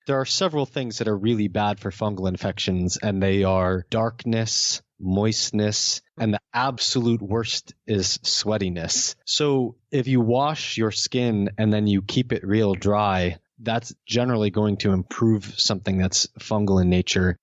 There are several things that are really bad for fungal infections, and they are darkness, moistness, and the absolute worst is sweatiness. So if you wash your skin and then you keep it real dry, that's generally going to improve something that's fungal in nature.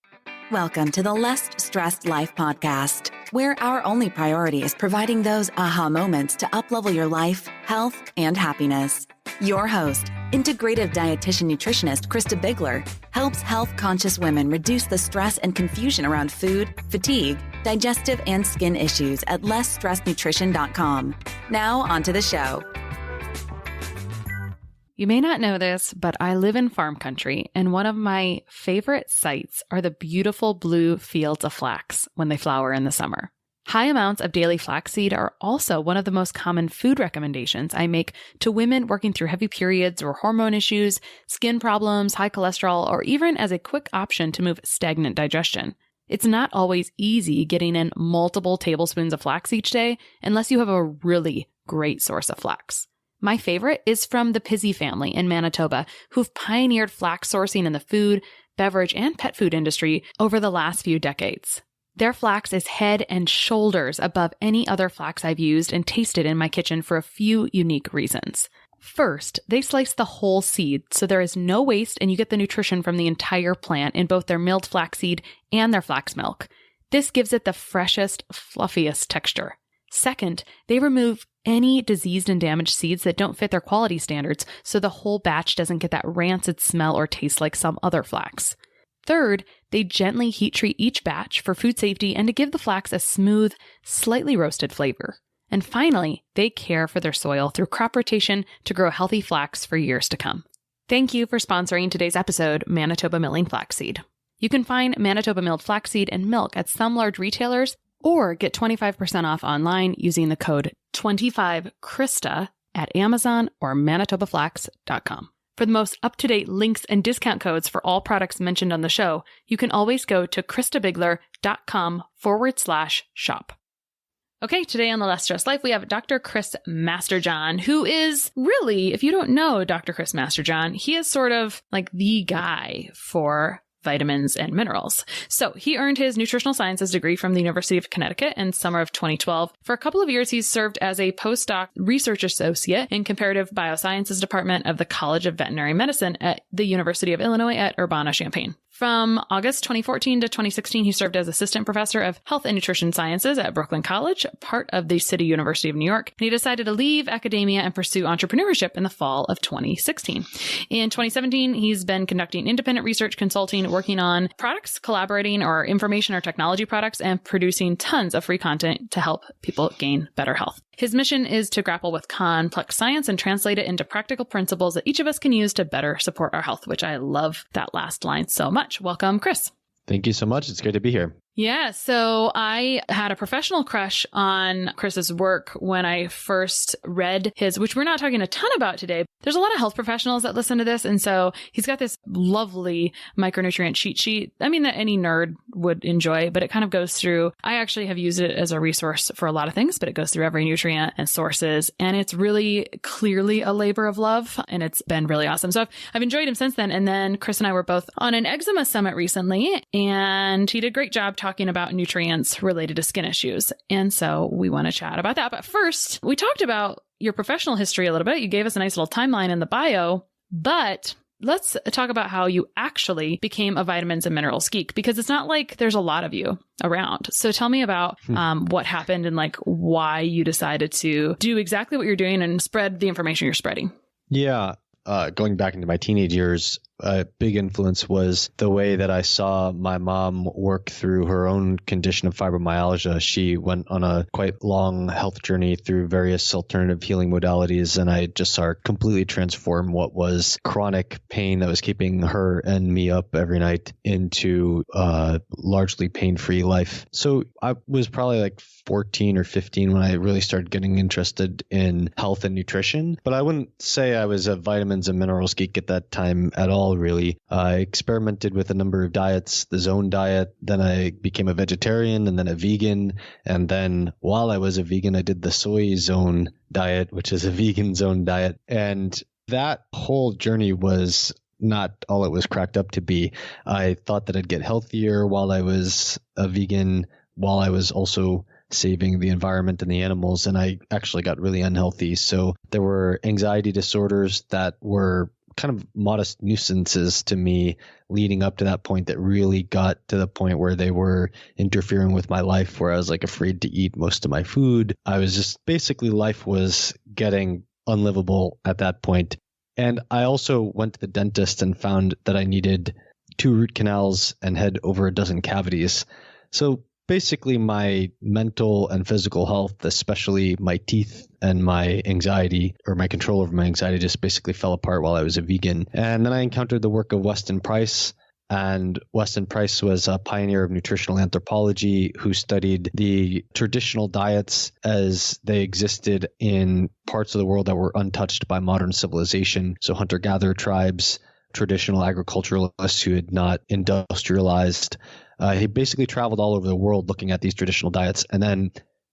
Welcome to the Less Stressed Life podcast, where our only priority is providing those aha moments to uplevel your life, health, and happiness. Your host, integrative dietitian nutritionist Krista Bigler, helps health-conscious women reduce the stress and confusion around food, fatigue, digestive, and skin issues at lessstressednutrition.com. Now, onto the show. You may not know this, but I live in farm country, and one of my favorite sights are the beautiful blue fields of flax when they flower in the summer. High amounts of daily flaxseed are also one of the most common food recommendations I make to women working through heavy periods or hormone issues, skin problems, high cholesterol, or even as a quick option to move stagnant digestion. It's not always easy getting in multiple tablespoons of flax each day unless you have a really great source of flax. My favorite is from the Pizzey family in Manitoba, who've pioneered flax sourcing in the food, beverage, and pet food industry over the last few decades. Their flax is head and shoulders above any other flax I've used and tasted in my kitchen for a few unique reasons. First, they slice the whole seed, so there is no waste and you get the nutrition from the entire plant in both their milled flaxseed and their flax milk. This gives it the freshest, fluffiest texture. Second, they remove any diseased and damaged seeds that don't fit their quality standards, so the whole batch doesn't get that rancid smell or taste like some other flax. Third, they gently heat treat each batch for food safety and to give the flax a smooth, slightly roasted flavor. And finally, they care for their soil through crop rotation to grow healthy flax for years to come. Thank you for sponsoring today's episode, Manitoba Milling Flaxseed. You can find Manitoba milled flaxseed and milk at some large retailers or get 25% off online using the code 25KRISTA at Amazon or manitobaflax.com. For the most up-to-date links and discount codes for all products mentioned on the show, you can always go to kristabigler.com/shop. Okay, today on The Less Stressed Life, we have Dr. Chris Masterjohn, who is really, if you don't know Dr. Chris Masterjohn, he is sort of like the guy for vitamins and minerals. So he earned his Nutritional Sciences degree from the University of Connecticut in summer of 2012. For a couple of years, he's served as a postdoc research associate in Comparative Biosciences department of the College of Veterinary Medicine at the University of Illinois at Urbana-Champaign. From August 2014 to 2016, he served as assistant professor of health and nutrition sciences at Brooklyn College, part of the City University of New York. And he decided to leave academia and pursue entrepreneurship in the fall of 2016. In 2017, he's been conducting independent research consulting, working on products, collaborating or information or technology products, and producing tons of free content to help people gain better health. His mission is to grapple with complex science and translate it into practical principles that each of us can use to better support our health, which I love that last line so much. Welcome, Chris. Thank you so much. It's great to be here. Yeah, so I had a professional crush on Chris's work when I first read his, which we're not talking a ton about today. There's a lot of health professionals that listen to this. And so he's got this lovely micronutrient cheat sheet. I mean, that any nerd would enjoy, but it kind of goes through, I actually have used it as a resource for a lot of things, but it goes through every nutrient and sources. And it's really clearly a labor of love. And it's been really awesome. So I've enjoyed him since then. And then Chris and I were both on an eczema summit recently, and he did a great job talking about nutrients related to skin issues. And so we want to chat about that. But first, we talked about your professional history a little bit. You gave us a nice little timeline in the bio, but let's talk about how you actually became a vitamins and minerals geek, because it's not like there's a lot of you around. So tell me about what happened and like why you decided to do exactly what you're doing and spread the information you're spreading. Yeah. Going back into my teenage years, a big influence was the way that I saw my mom work through her own condition of fibromyalgia. She went on a quite long health journey through various alternative healing modalities, and I just saw her completely transform what was chronic pain that was keeping her and me up every night into a largely pain-free life. So I was probably like 14 or 15 when I really started getting interested in health and nutrition, but I wouldn't say I was a vitamins and minerals geek at that time at all, really. I experimented with a number of diets, the zone diet, then I became a vegetarian and then a vegan. And then while I was a vegan, I did the soy zone diet, which is a vegan zone diet. And that whole journey was not all it was cracked up to be. I thought that I'd get healthier while I was a vegan, while I was also saving the environment and the animals, and I actually got really unhealthy. So there were anxiety disorders that were kind of modest nuisances to me leading up to that point that really got to the point where they were interfering with my life, where I was like afraid to eat most of my food. I was just basically, life was getting unlivable at that point. And I also went to the dentist and found that I needed 2 root canals and had over a dozen cavities. So basically my mental and physical health, especially my teeth and my anxiety, or my control over my anxiety, just basically fell apart while I was a vegan. And then I encountered the work of Weston Price. And Weston Price was a pioneer of nutritional anthropology who studied the traditional diets as they existed in parts of the world that were untouched by modern civilization. So hunter-gatherer tribes, traditional agriculturalists who had not industrialized. He basically traveled all over the world looking at these traditional diets, and then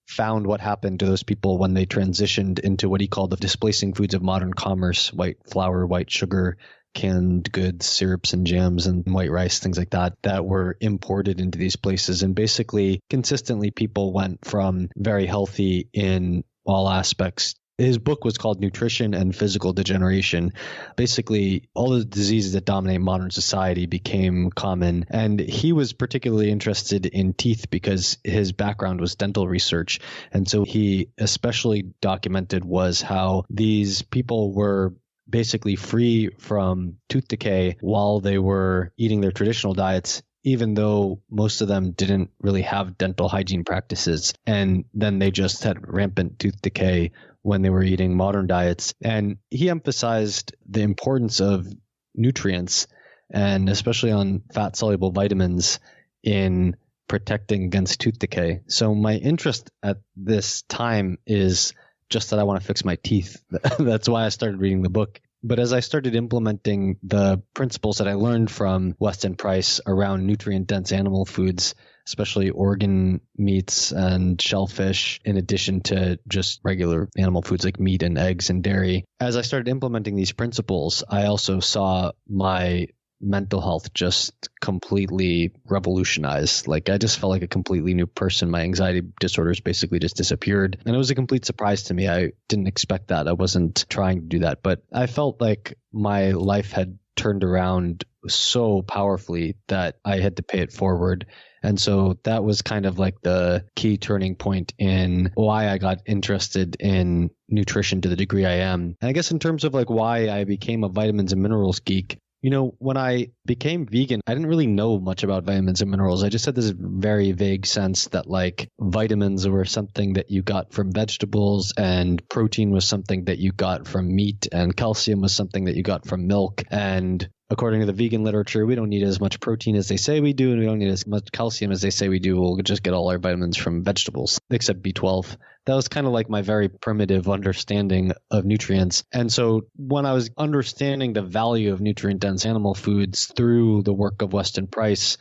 found what happened to those people when they transitioned into what he called the displacing foods of modern commerce: white flour, white sugar, canned goods, syrups and jams, and white rice, things like that, that were imported into these places. And basically, consistently, people went from very healthy in all aspects. His book was called Nutrition and Physical Degeneration. Basically, all the diseases that dominate modern society became common. And he was particularly interested in teeth because his background was dental research. And so he especially documented was how these people were basically free from tooth decay while they were eating their traditional diets, even though most of them didn't really have dental hygiene practices. And then they just had rampant tooth decay when they were eating modern diets. And he emphasized the importance of nutrients, and especially on fat-soluble vitamins, in protecting against tooth decay. So my interest at this time is just that I want to fix my teeth. That's why I started reading the book. But as I started implementing the principles that I learned from Weston Price around nutrient-dense animal foods, especially organ meats and shellfish, in addition to just regular animal foods like meat and eggs and dairy, as I started implementing these principles, I also saw my mental health just completely revolutionized. Like, I just felt like a completely new person. My anxiety disorders basically just disappeared. And it was a complete surprise to me. I didn't expect that. I wasn't trying to do that. But I felt like my life had turned around so powerfully that I had to pay it forward. And so that was kind of like the key turning point in why I got interested in nutrition to the degree I am. And I guess in terms of like why I became a vitamins and minerals geek, you know, when I became vegan, I didn't really know much about vitamins and minerals. I just had this very vague sense that like vitamins were something that you got from vegetables, and protein was something that you got from meat, and calcium was something that you got from milk. And according to the vegan literature, we don't need as much protein as they say we do, and we don't need as much calcium as they say we do. We'll just get all our vitamins from vegetables, except B12. That was kind of like my very primitive understanding of nutrients. And so when I was understanding the value of nutrient-dense animal foods through the work of Weston Price,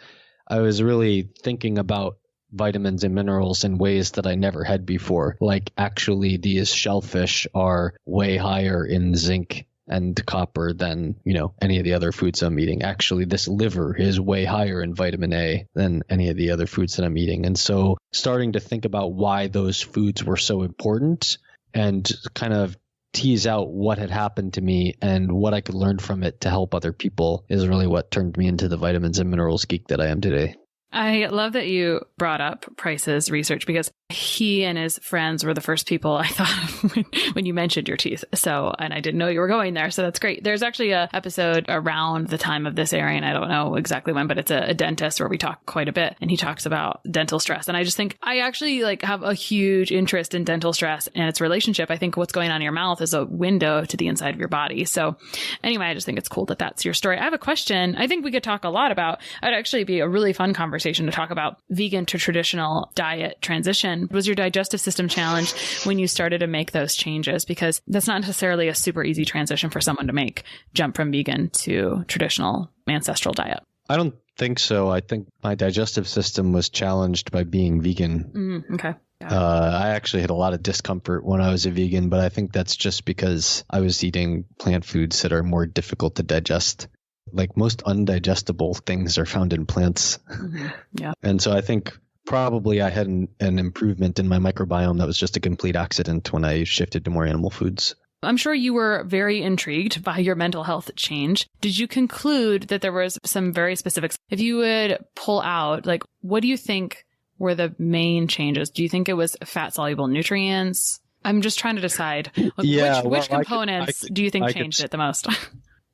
I was really thinking about vitamins and minerals in ways that I never had before. Like, actually, these shellfish are way higher in zinc and copper than, you know, any of the other foods I'm eating. Actually, this liver is way higher in vitamin A than any of the other foods that I'm eating. And so starting to think about why those foods were so important and kind of tease out what had happened to me and what I could learn from it to help other people is really what turned me into the vitamins and minerals geek that I am today. I love that you brought up Price's research, because he and his friends were the first people I thought of when you mentioned your teeth. So, and I didn't know you were going there. So that's great. There's actually an episode around the time of this airing. I don't know exactly when, but it's a dentist where we talk quite a bit, and he talks about dental stress. And I just think I actually like have a huge interest in dental stress and its relationship. I think what's going on in your mouth is a window to the inside of your body. So anyway, I just think it's cool that that's your story. I have a question. I think we could talk a lot about, it'd actually be a really fun conversation to talk about vegan to traditional diet transition. Was your digestive system challenged when you started to make those changes? Because that's not necessarily a super easy transition for someone to make, jump from vegan to traditional ancestral diet. I don't think so. I think my digestive system was challenged by being vegan. Okay. I actually had a lot of discomfort when I was a vegan, but I think that's just because I was eating plant foods that are more difficult to digest. like most undigestible things are found in plants. Mm-hmm. Yeah. And so I think probably I had an improvement in my microbiome that was just a complete accident when I shifted to more animal foods. I'm sure you were very intrigued by your mental health change. Did you conclude that there was some very specifics? If you would pull out, like, what do you think were the main changes? Do you think it was fat-soluble nutrients? I'm just trying to decide which components do you think changed it the most?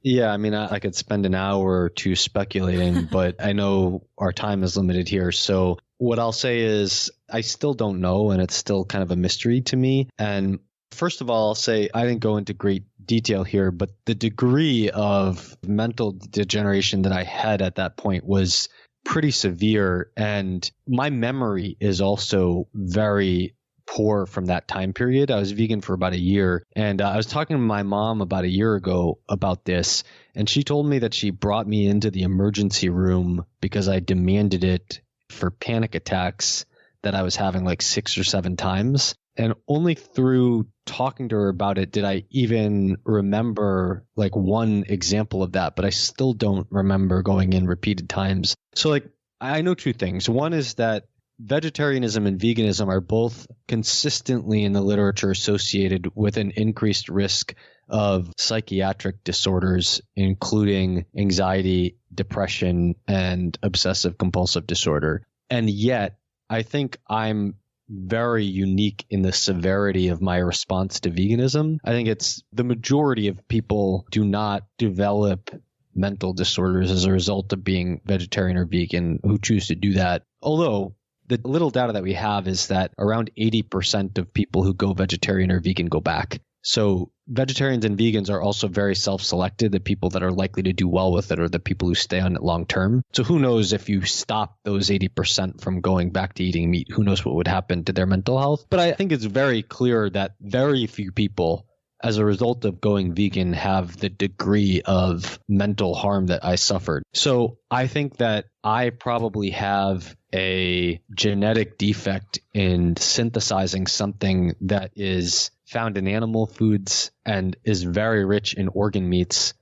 Yeah, I mean, I could spend an hour or two speculating, but I know our time is limited here. So what I'll say is I still don't know, and it's still kind of a mystery to me. And first of all, I'll say I didn't go into great detail here, but the degree of mental degeneration that I had at that point was pretty severe. And my memory is also very poor from that time period. I was vegan for about a year, and I was talking to my mom about a year ago about this, and she told me that she brought me into the emergency room because I demanded it for panic attacks that I was having like 6 or 7 times. And only through talking to her about it did I even remember like one example of that, but I still don't remember going in repeated times. So like I know 2 things. One is that vegetarianism and veganism are both consistently in the literature associated with an increased risk of psychiatric disorders, including anxiety, depression, and obsessive compulsive disorder. And yet, I think I'm very unique in the severity of my response to veganism. I think it's the majority of people do not develop mental disorders as a result of being vegetarian or vegan who choose to do that. Although the little data that we have is that around 80% of people who go vegetarian or vegan go back. So vegetarians and vegans are also very self-selected. The people that are likely to do well with it are the people who stay on it long term. So who knows if you stop those 80% from going back to eating meat, who knows what would happen to their mental health. But I think it's very clear that very few people, as a result of going vegan, have the degree of mental harm that I suffered. So I think that I probably have a genetic defect in synthesizing something that is found in animal foods and is very rich in organ meats,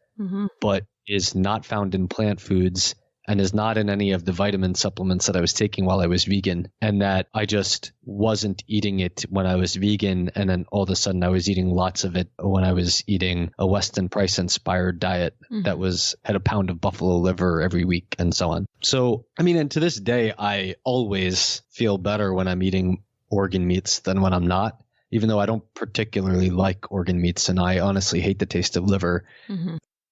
but is not found in plant foods and is not in any of the vitamin supplements that I was taking while I was vegan, and that I just wasn't eating it when I was vegan, and then all of a sudden I was eating lots of it when I was eating a Weston Price-inspired diet that had a pound of buffalo liver every week and so on. So, I mean, and to this day, I always feel better when I'm eating organ meats than when I'm not, even though I don't particularly like organ meats, and I honestly hate the taste of liver.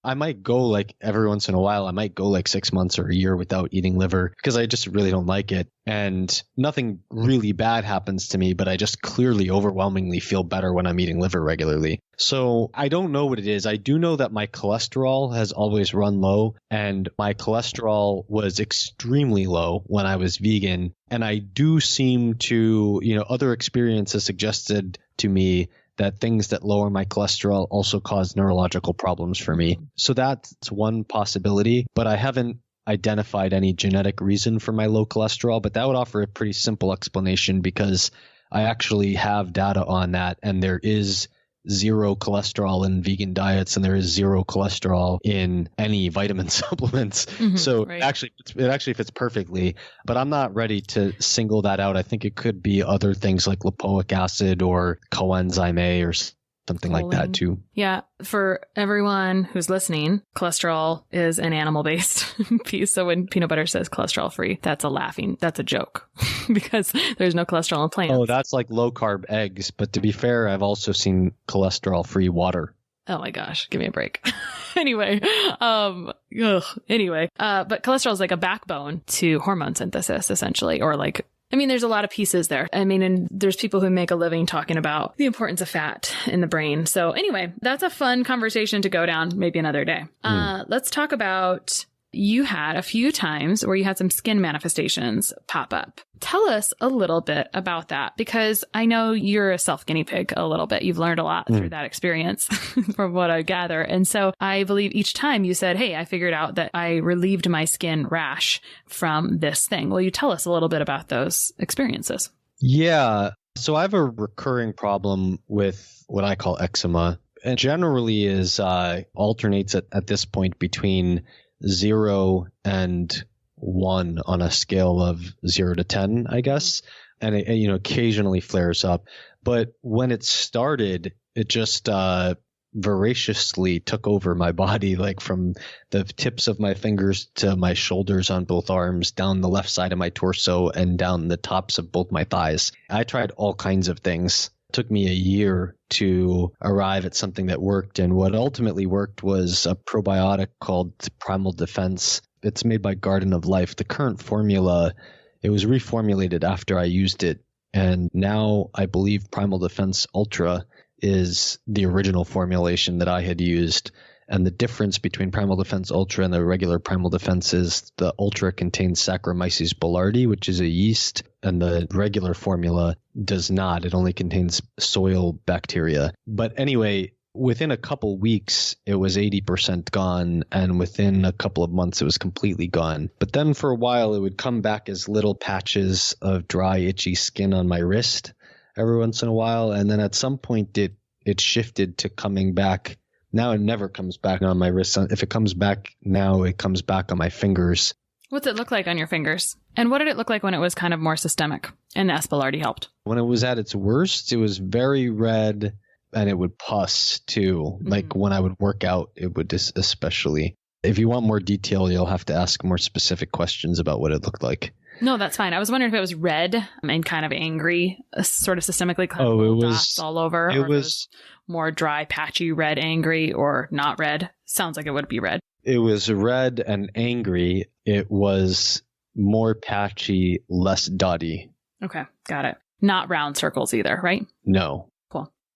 I might go like every once in a while, I might go like 6 months or a year without eating liver because I just really don't like it. And nothing really bad happens to me, but I just clearly overwhelmingly feel better when I'm eating liver regularly. So I don't know what it is. I do know that my cholesterol has always run low, and my cholesterol was extremely low when I was vegan. And I do seem to, other experiences suggested to me that things that lower my cholesterol also cause neurological problems for me. So that's one possibility, but I haven't identified any genetic reason for my low cholesterol, but that would offer a pretty simple explanation because I actually have data on that, and there is 0 cholesterol in vegan diets, and there is 0 cholesterol in any vitamin supplements. So right. it actually fits perfectly, but I'm not ready to single that out. I think it could be other things like lipoic acid or coenzyme A or something like that too. Yeah. For everyone who's listening, cholesterol is an animal-based piece. So when peanut butter says cholesterol free, that's a joke because there's no cholesterol in plants. Oh, that's like low carb eggs. But to be fair, I've also seen cholesterol free water. Oh my gosh, give me a break. Anyway, but cholesterol is like a backbone to hormone synthesis, essentially, or like, there's a lot of pieces there. And there's people who make a living talking about the importance of fat in the brain. So anyway, that's a fun conversation to go down maybe another day. Let's talk about, you had a few times where you had some skin manifestations pop up. Tell us a little bit about that, because I know you're a self-guinea pig a little bit. You've learned a lot through that experience from what I gather. And so I believe each time you said, hey, I figured out that I relieved my skin rash from this thing. Will you tell us a little bit about those experiences? Yeah. So I have a recurring problem with what I call eczema. And generally alternates at this point between 0 and 1 on a scale of 0 to 10, I guess. And it, occasionally flares up. But when it started, it just voraciously took over my body, like from the tips of my fingers to my shoulders on both arms, down the left side of my torso, and down the tops of both my thighs. I tried all kinds of things. It took me a year to arrive at something that worked. And what ultimately worked was a probiotic called Primal Defense. It's made by Garden of Life. The current formula, it was reformulated after I used it. And now I believe Primal Defense Ultra is the original formulation that I had used. And the difference between Primal Defense Ultra and the regular Primal Defense is the Ultra contains Saccharomyces boulardii, which is a yeast, and the regular formula does not. It only contains soil bacteria. But anyway, within a couple weeks, it was 80% gone, and within a couple of months, it was completely gone. But then for a while, it would come back as little patches of dry, itchy skin on my wrist every once in a while. And then at some point, it shifted to coming back. Now it never comes back on my wrist. If it comes back now, it comes back on my fingers. What's it look like on your fingers? And what did it look like when it was kind of more systemic and the S. boulardii helped? When it was at its worst, it was very red. And it would pus too. Like when I would work out, it would especially. If you want more detail, you'll have to ask more specific questions about what it looked like. No, that's fine. I was wondering if it was red and kind of angry, sort of systemically, kind of dots all over. It was more dry, patchy, red, angry, or not red. Sounds like it would be red. It was red and angry. It was more patchy, less dotty. Okay, got it. Not round circles either, right? No.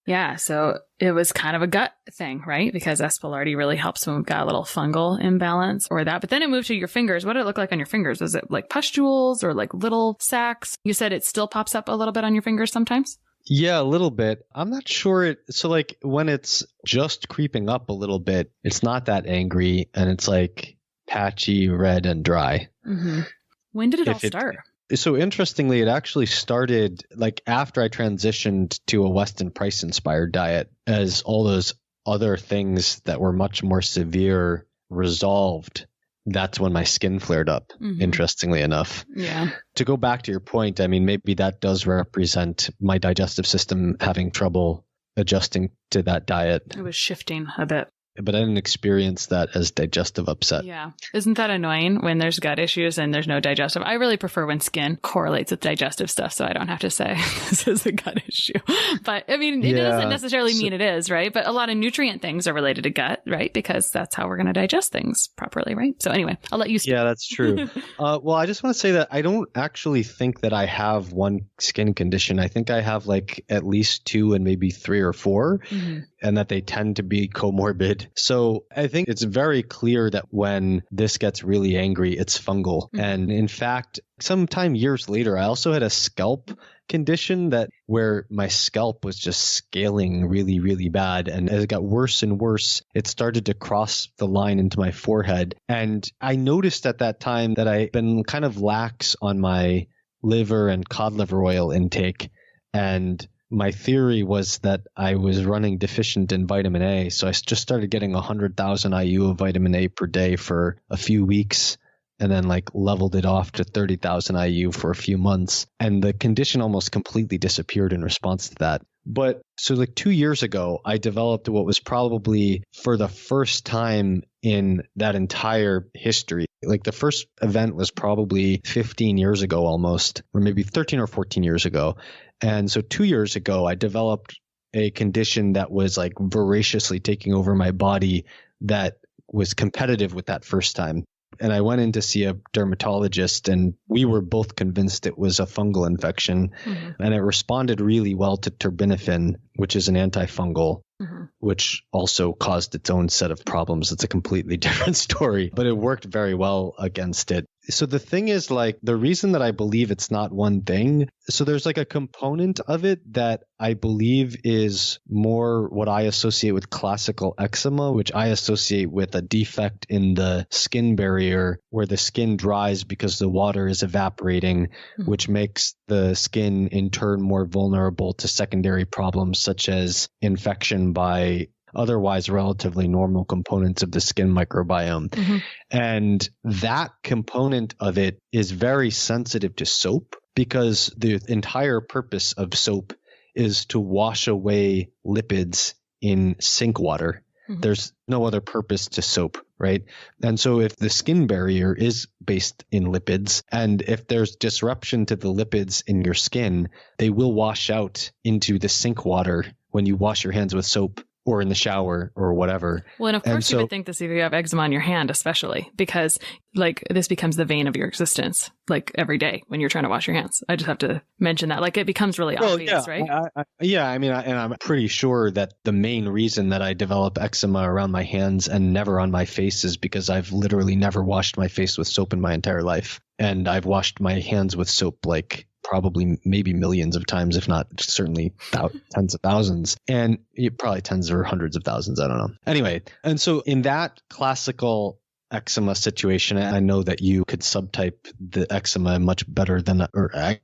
Yeah, so it was kind of a gut thing, right? Because S. boulardii really helps when we've got a little fungal imbalance or that. But then it moved to your fingers. What did it look like on your fingers? Was it like pustules or like little sacs? You said it still pops up a little bit on your fingers sometimes? Yeah, a little bit. I'm not sure. So like when it's just creeping up a little bit, it's not that angry and it's like patchy, red, and dry. Mm-hmm. When did it all start? So interestingly, it actually started like after I transitioned to a Weston Price inspired diet, as all those other things that were much more severe resolved. That's when my skin flared up, interestingly enough. Yeah. To go back to your point, I mean, maybe that does represent my digestive system having trouble adjusting to that diet. It was shifting a bit. But I didn't experience that as digestive upset. Yeah. Isn't that annoying when there's gut issues and there's no digestive? I really prefer when skin correlates with digestive stuff, so I don't have to say this is a gut issue. But I mean, it doesn't necessarily mean it is, right? But a lot of nutrient things are related to gut, right? Because that's how we're going to digest things properly, right? So anyway, I'll let you speak. Yeah, that's true. Well, I just want to say that I don't actually think that I have one skin condition. I think I have like at least 2 and maybe 3 or 4, and that they tend to be comorbid. So I think it's very clear that when this gets really angry, it's fungal. And in fact, sometime years later, I also had a scalp condition where my scalp was just scaling really, really bad. And as it got worse and worse, it started to cross the line into my forehead. And I noticed at that time that I'd been kind of lax on my liver and cod liver oil intake. And my theory was that I was running deficient in vitamin A. So I just started getting 100,000 IU of vitamin A per day for a few weeks and then like leveled it off to 30,000 IU for a few months. And the condition almost completely disappeared in response to that. But so like 2 years ago, I developed what was probably for the first time in that entire history. Like the first event was probably 15 years ago almost, or maybe 13 or 14 years ago. And so 2 years ago, I developed a condition that was like voraciously taking over my body that was competitive with that first time. And I went in to see a dermatologist, and we were both convinced it was a fungal infection. And it responded really well to terbinafine, which is an antifungal, which also caused its own set of problems. It's a completely different story, but it worked very well against it. So the thing is, like, the reason that I believe it's not one thing, so there's like a component of it that I believe is more what I associate with classical eczema, which I associate with a defect in the skin barrier where the skin dries because the water is evaporating, which makes the skin in turn more vulnerable to secondary problems such as infection by otherwise relatively normal components of the skin microbiome. Mm-hmm. And that component of it is very sensitive to soap because the entire purpose of soap is to wash away lipids in sink water. Mm-hmm. There's no other purpose to soap, right? And so if the skin barrier is based in lipids, and if there's disruption to the lipids in your skin, they will wash out into the sink water when you wash your hands with soap or in the shower or whatever. Well, and of course you would think this if you have eczema on your hand, especially because like this becomes the vein of your existence, like every day when you're trying to wash your hands. I just have to mention that, like it becomes really obvious, right? I'm pretty sure that the main reason that I develop eczema around my hands and never on my face is because I've literally never washed my face with soap in my entire life. And I've washed my hands with soap like probably maybe millions of times, if not certainly tens of thousands, and probably tens or hundreds of thousands. I don't know. Anyway, and so in that classical eczema situation, I know that you could subtype the eczema much better than,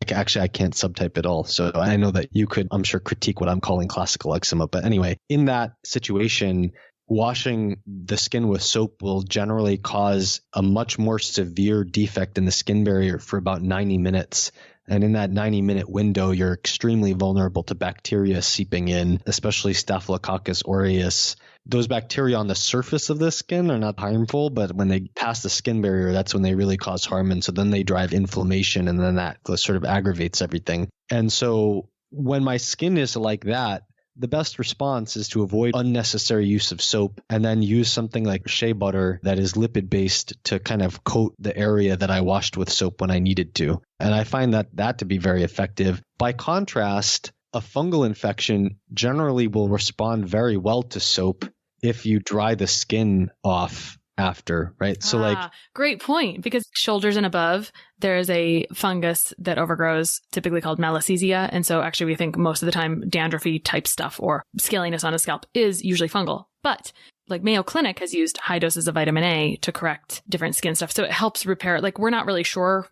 actually I can't subtype it all. So I know that you could, I'm sure, critique what I'm calling classical eczema. But anyway, in that situation, washing the skin with soap will generally cause a much more severe defect in the skin barrier for about 90 minutes. And in that 90-minute window, you're extremely vulnerable to bacteria seeping in, especially Staphylococcus aureus. Those bacteria on the surface of the skin are not harmful, but when they pass the skin barrier, that's when they really cause harm. And so then they drive inflammation, and then that sort of aggravates everything. And so when my skin is like that, the best response is to avoid unnecessary use of soap and then use something like shea butter that is lipid-based to kind of coat the area that I washed with soap when I needed to. And I find that to be very effective. By contrast, a fungal infection generally will respond very well to soap if you dry the skin off after, right? So great point, because shoulders and above, there is a fungus that overgrows, typically called malassezia. And so actually we think most of the time dandruffy type stuff or scaliness on a scalp is usually fungal. But like Mayo Clinic has used high doses of vitamin A to correct different skin stuff. So it helps repair. Like we're not really sure.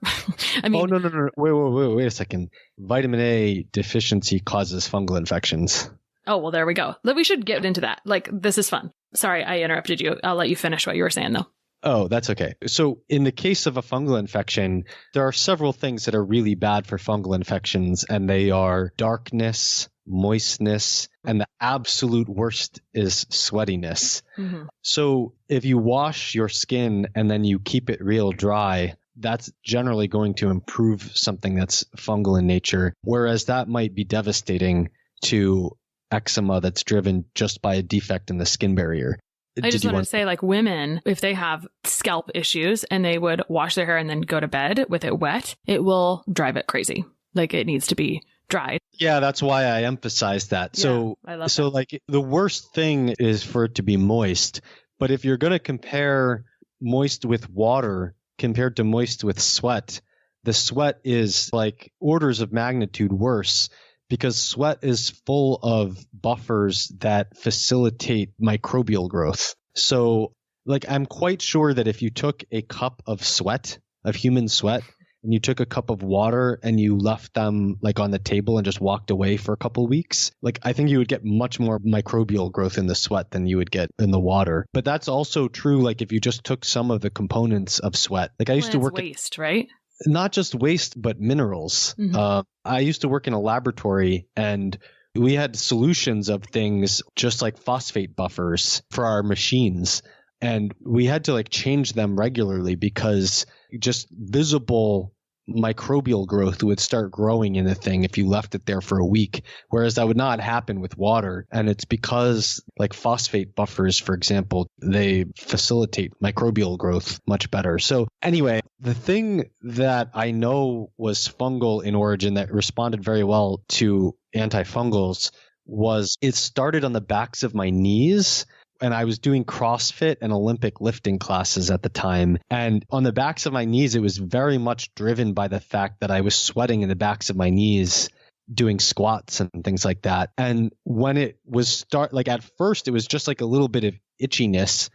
I mean, no. Wait a second. Vitamin A deficiency causes fungal infections. Oh, well, there we go. We should get into that. Like, this is fun. Sorry, I interrupted you. I'll let you finish what you were saying, though. Oh, that's okay. So in the case of a fungal infection, there are several things that are really bad for fungal infections, and they are darkness, moistness, and the absolute worst is sweatiness. Mm-hmm. So if you wash your skin and then you keep it real dry, that's generally going to improve something that's fungal in nature, whereas that might be devastating to eczema that's driven just by a defect in the skin barrier. I just want to say, like, women, if they have scalp issues and they would wash their hair and then go to bed with it wet, it will drive it crazy. Like, it needs to be dried. Yeah, that's why I emphasize that. Yeah, I love that. Like, the worst thing is for it to be moist. But if you're going to compare moist with water compared to moist with sweat, the sweat is like orders of magnitude worse, because sweat is full of buffers that facilitate microbial growth. So, like, I'm quite sure that if you took a cup of sweat, of human sweat, and you took a cup of water and you left them like on the table and just walked away for a couple of weeks, like, I think you would get much more microbial growth in the sweat than you would get in the water. But that's also true, like, if you just took some of the components of sweat. Like, I used to work waste, right? Not just waste, but minerals. Mm-hmm. I used to work in a laboratory, and we had solutions of things just like phosphate buffers for our machines. And we had to like change them regularly because just visible microbial growth would start growing in the thing if you left it there for a week, whereas that would not happen with water. And it's because like phosphate buffers, for example, they facilitate microbial growth much better. So anyway, the thing that I know was fungal in origin that responded very well to antifungals was it started on the backs of my knees. And I was doing CrossFit and Olympic lifting classes at the time. And on the backs of my knees, it was very much driven by the fact that I was sweating in the backs of my knees doing squats and things like that. And when it was at first, it was just like a little bit of itchiness.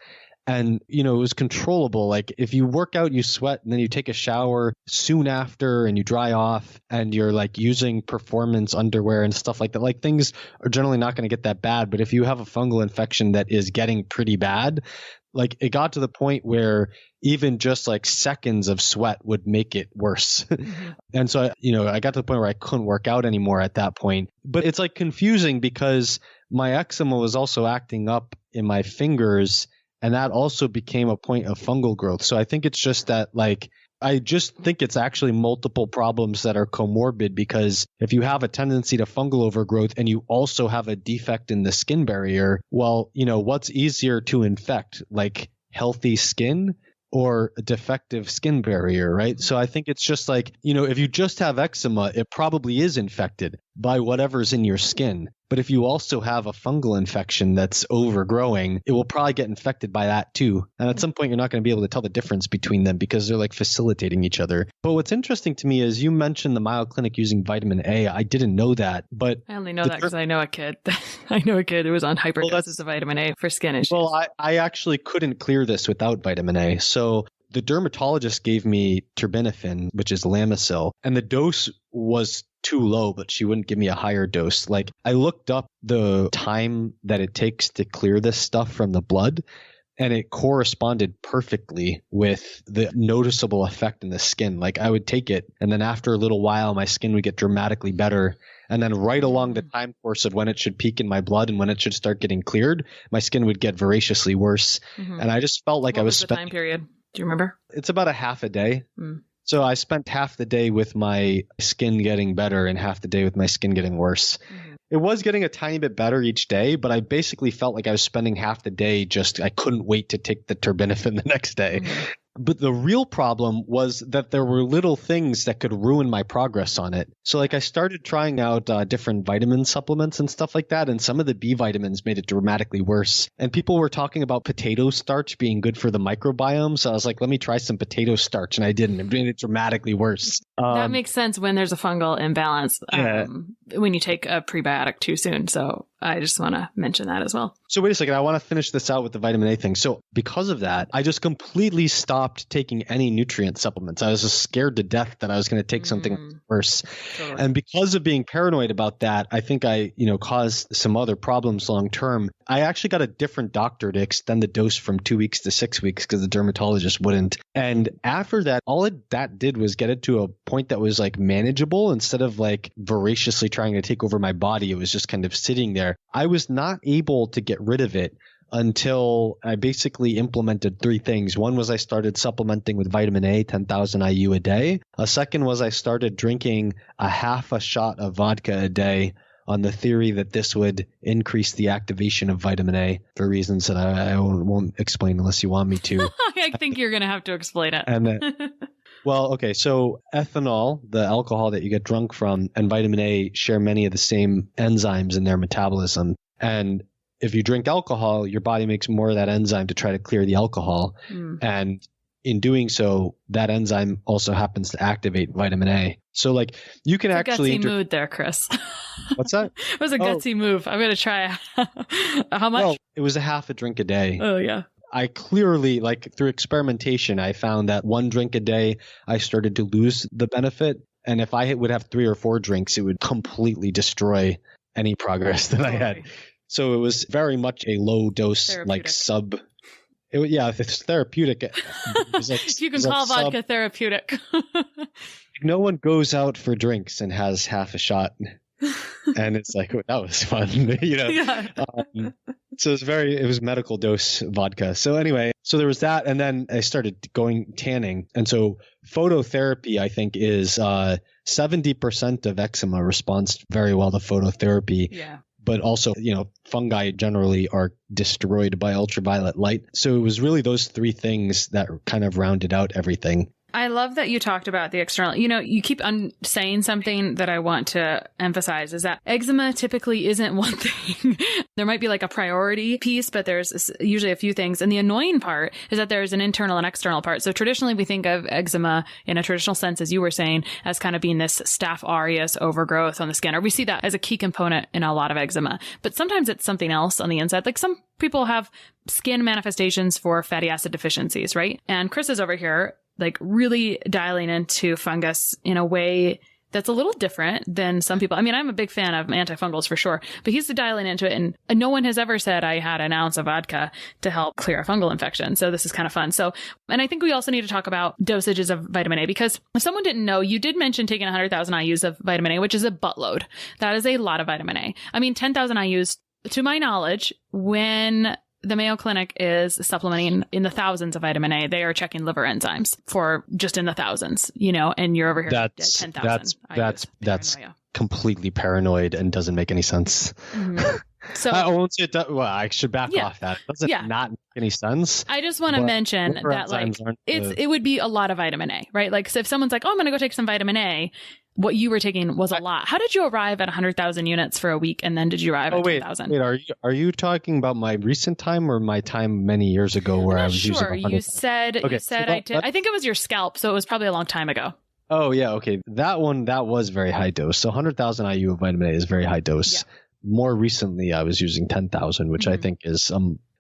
And, it was controllable. Like if you work out, you sweat, and then you take a shower soon after and you dry off and you're like using performance underwear and stuff like that, like things are generally not going to get that bad. But if you have a fungal infection that is getting pretty bad, like it got to the point where even just like seconds of sweat would make it worse. And so, I got to the point where I couldn't work out anymore at that point. But it's like confusing because my eczema was also acting up in my fingers, and that also became a point of fungal growth. So I think it's just that I just think it's actually multiple problems that are comorbid, because if you have a tendency to fungal overgrowth and you also have a defect in the skin barrier, well, what's easier to infect, like healthy skin or a defective skin barrier, right? So I think it's just like, if you just have eczema, it probably is infected by whatever's in your skin. But if you also have a fungal infection that's overgrowing, it will probably get infected by that too. And at some point, you're not going to be able to tell the difference between them because they're like facilitating each other. But what's interesting to me is you mentioned the Mayo Clinic using vitamin A. I didn't know that, but I only know that because I know a kid. I know a kid who was on hyperdoses of vitamin A for skin issues. Well, I actually couldn't clear this without vitamin A. So the dermatologist gave me terbinafine, which is Lamisil, and the dose was too low, but she wouldn't give me a higher dose. Like I looked up the time that it takes to clear this stuff from the blood, and it corresponded perfectly with the noticeable effect in the skin. Like I would take it, and then after a little while, my skin would get dramatically better. And then right along the time course of when it should peak in my blood and when it should start getting cleared, my skin would get voraciously worse. And I just felt like what I was the time period? Do you remember? It's about a half a day. So I spent half the day with my skin getting better and half the day with my skin getting worse. It was getting a tiny bit better each day, but I basically felt like I was spending half the day I couldn't wait to take the terbinafine the next day. But the real problem was that there were little things that could ruin my progress on it. So like I started trying out different vitamin supplements and stuff like that. And some of the B vitamins made it dramatically worse. And people were talking about potato starch being good for the microbiome. So I was like, let me try some potato starch. And I didn't. It made it dramatically worse. That makes sense when there's a fungal imbalance, when you take a prebiotic too soon. So I just want to mention that as well. So wait a second. I want to finish this out with the vitamin A thing. So because of that, I just completely stopped taking any nutrient supplements. I was just scared to death that I was going to take something worse. Totally. And because of being paranoid about that, I think I, caused some other problems long term. I actually got a different doctor to extend the dose from 2 weeks to 6 weeks because the dermatologist wouldn't. And after that, that did was get it to a point that was like manageable instead of like voraciously trying to take over my body. It was just kind of sitting there. I was not able to get rid of it until I basically implemented 3 things. One was I started supplementing with vitamin A, 10,000 IU a day. A second was I started drinking a half a shot of vodka a day on the theory that this would increase the activation of vitamin A for reasons that I won't explain unless you want me to. I think you're going to have to explain it. And well, okay, so ethanol, the alcohol that you get drunk from, and vitamin A share many of the same enzymes in their metabolism. And if you drink alcohol, your body makes more of that enzyme to try to clear the alcohol. And in doing so, that enzyme also happens to activate vitamin A. So like you can actually... gutsy mood there, Chris. What's that? It was a gutsy move. I'm going to try. How much? Well, it was a half a drink a day. Oh, yeah. I clearly, like through experimentation, I found that 1 drink a day, I started to lose the benefit. And if I would have 3 or 4 drinks, it would completely destroy any progress that I had. So it was very much a low dose, like sub. It's therapeutic. You can call vodka therapeutic. No one goes out for drinks and has half a shot. And it's like, that was fun, Yeah. So it was medical dose vodka. So anyway, so there was that. And then I started going tanning. And so phototherapy, I think, is 70% of eczema responds very well to phototherapy. Yeah. But also, fungi generally are destroyed by ultraviolet light. So it was really those 3 things that kind of rounded out everything. I love that you talked about the external. You keep saying something that I want to emphasize is that eczema typically isn't one thing. There might be like a priority piece, but there's usually a few things. And the annoying part is that there's an internal and external part. So traditionally we think of eczema in a traditional sense, as you were saying, as kind of being this staph aureus overgrowth on the skin, or we see that as a key component in a lot of eczema. But sometimes it's something else on the inside. Like some people have skin manifestations for fatty acid deficiencies, right? And Chris is over here like really dialing into fungus in a way that's a little different than some people. I mean, I'm a big fan of antifungals for sure, but he's dialing into it. And no one has ever said I had an ounce of vodka to help clear a fungal infection. So this is kind of fun. So, and I think we also need to talk about dosages of vitamin A, because if someone didn't know, you did mention taking 100,000 IUs of vitamin A, which is a buttload. That is a lot of vitamin A. I mean, 10,000 IUs, to my knowledge, when the Mayo Clinic is supplementing in the thousands of vitamin A, they are checking liver enzymes for just in the thousands, and you're over here at 10,000. That's completely paranoid and doesn't make any sense. Mm-hmm. So I won't say that. Well, I should back off that. It doesn't not make any sense. I just want to mention that like it would be a lot of vitamin A, right? Like so if someone's like, oh, I'm going to go take some vitamin A, what you were taking was a lot. How did you arrive at 100,000 units for a week, and then did you arrive at 10,000? Wait, are you talking about my recent time or my time many years ago where I was using 100,000? You said I think it was your scalp, so it was probably a long time ago. Oh yeah, okay. That was very high dose. So 100,000 IU of vitamin A is very high dose. Yeah. More recently, I was using 10,000, which I think is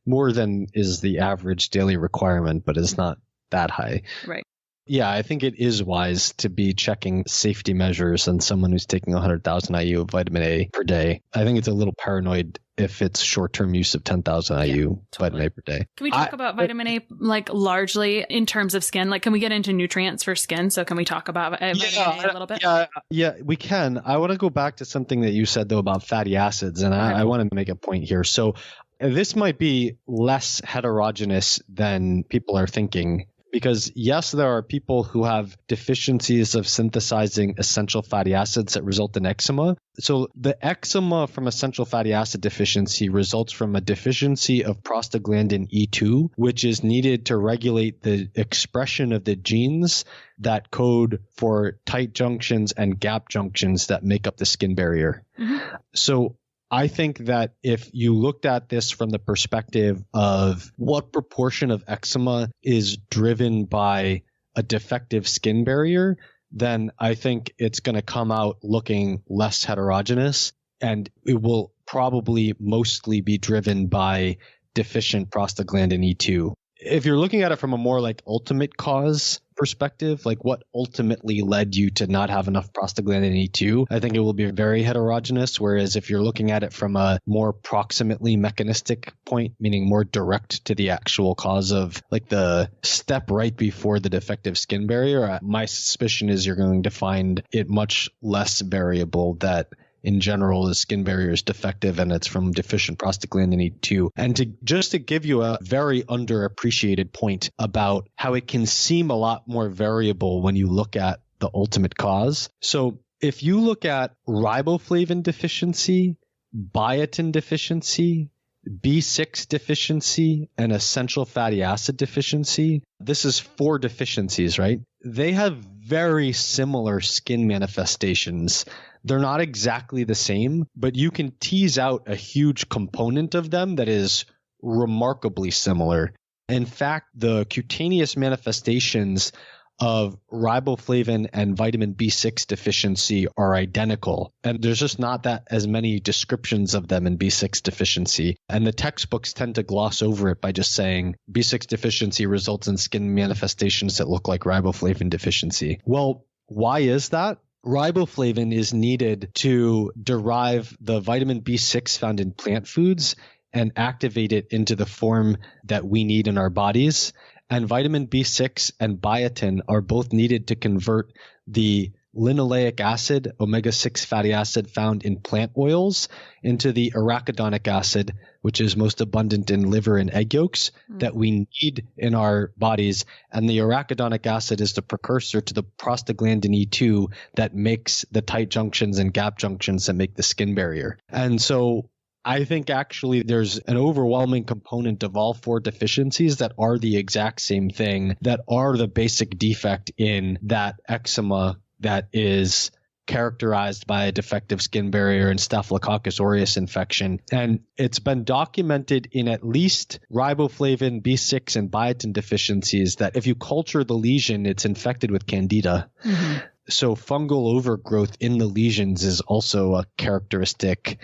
more than is the average daily requirement, but it's not that high. Right. Yeah, I think it is wise to be checking safety measures on someone who's taking 100,000 IU of vitamin A per day. I think it's a little paranoid if it's short-term use of 10,000 IU vitamin A per day. Can we talk about vitamin A like largely in terms of skin? Like, can we get into nutrients for skin? So can we talk about vitamin A a little bit? Yeah, we can. I want to go back to something that you said though about fatty acids, and I want to make a point here. So this might be less heterogeneous than people are thinking. Because yes, there are people who have deficiencies of synthesizing essential fatty acids that result in eczema. So the eczema from essential fatty acid deficiency results from a deficiency of prostaglandin E2, which is needed to regulate the expression of the genes that code for tight junctions and gap junctions that make up the skin barrier. Mm-hmm. So I think that if you looked at this from the perspective of what proportion of eczema is driven by a defective skin barrier, then I think it's going to come out looking less heterogeneous, and it will probably mostly be driven by deficient prostaglandin E2. If you're looking at it from a more like ultimate cause perspective, like what ultimately led you to not have enough prostaglandin E2, I think it will be very heterogeneous. Whereas if you're looking at it from a more proximately mechanistic point, meaning more direct to the actual cause of like the step right before the defective skin barrier, my suspicion is you're going to find it much less variable that in general, the skin barrier is defective and it's from deficient prostaglandin E2. And to give you a very underappreciated point about how it can seem a lot more variable when you look at the ultimate cause. So if you look at riboflavin deficiency, biotin deficiency, B6 deficiency, and essential fatty acid deficiency, this is 4 deficiencies, right? They have very similar skin manifestations. They're not exactly the same, but you can tease out a huge component of them that is remarkably similar. In fact, the cutaneous manifestations of riboflavin and vitamin B6 deficiency are identical. And there's just not that as many descriptions of them in B6 deficiency. And the textbooks tend to gloss over it by just saying B6 deficiency results in skin manifestations that look like riboflavin deficiency. Well, why is that? Riboflavin is needed to derive the vitamin B6 found in plant foods and activate it into the form that we need in our bodies. And vitamin B6 and biotin are both needed to convert the linoleic acid, omega-6 fatty acid found in plant oils, into the arachidonic acid, which is most abundant in liver and egg yolks, that we need in our bodies. And the arachidonic acid is the precursor to the prostaglandin E2 that makes the tight junctions and gap junctions that make the skin barrier. And so I think actually there's an overwhelming component of all 4 deficiencies that are the exact same thing, that are the basic defect in that eczema that is characterized by a defective skin barrier and Staphylococcus aureus infection. And it's been documented in at least riboflavin, B6, and biotin deficiencies that if you culture the lesion, it's infected with candida. Mm-hmm. So fungal overgrowth in the lesions is also a characteristic